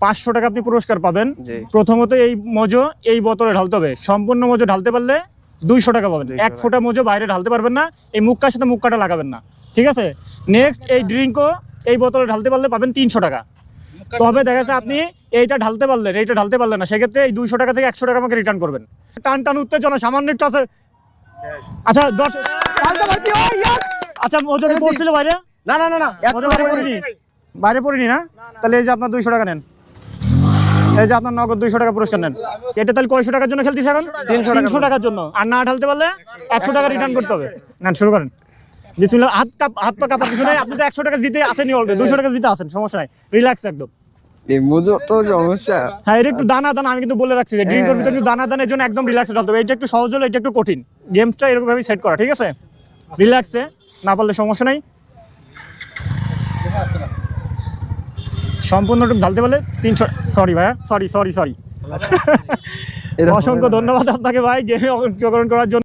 500 টাকা আপনি পুরস্কার পাবেন। প্রথমত এই মজো এই বোতলে ঢালতে হবে, সম্পূর্ণ মজো ঢালতে পারলে 200 টাকা পাবেন। 1 ফোঁটা মজো বাইরে ঢালতে পারবেন না, এই মুক্কার সাথে মুক্কাটা লাগাবেন না, ঠিক আছে? নেক্সট এই ড্রিঙ্কও এই বোতলে ঢালতে পারলে পাবেন 300 টাকা। তবে দেখা যাচ্ছে আপনি এইটা ঢালতে পারলেন না, সেক্ষেত্রে এই 200 টাকা থেকে 100 টাকা আমাকে রিটার্ন করবেন। টান উত্তেজনা সামান্য একটু আছে। আচ্ছা 10 আচ্ছা মজো কি পড়ছিল বাইরে? না মজো বাইরে পড়িনি না? তাহলে এই যে আপনার 200 টাকা নেন, এই যে আপনার নগদ 200 টাকা পুরস্কার নেন। এটা তাহলে কয়শো টাকার জন্য খেলতেছি এখন? 300 টাকার জন্য। আর না ঢালতে পারলে 100 টাকা রিটার্ন করতে হবে। নেন শুরু করেন। বিসমিল্লাহ। হাত পা কাঁপার কিছু নেই, আপনি তো 100 টাকা জিতে আসেনি অলরেডি, 200 টাকা জিতে আসেন, সমস্যা নাই, রিল্যাক্স একদম। এই মজো তো সমস্যা। হ্যাঁ এটা একটু দানা আমি কিন্তু বলে রাখছি যে ড্রিঙ্কের ভিতরে একটু দানার জন্য একদম রিল্যাক্সে ঢালতে হবে। এটা একটু সহজ হলো, এটা একটু কঠিন। গেমসটা এরকম ভাবে সেট করা, ঠিক আছে? রিল্যাক্সে, না পারলে সমস্যা নাই। সম্পূর্ণটুকু ঢালতে পারলে 300। সরি ভাইয়া, সরি। অসংখ্য ধন্যবাদ আপনাকে ভাই গেমে অংশগ্রহণ করার জন্য।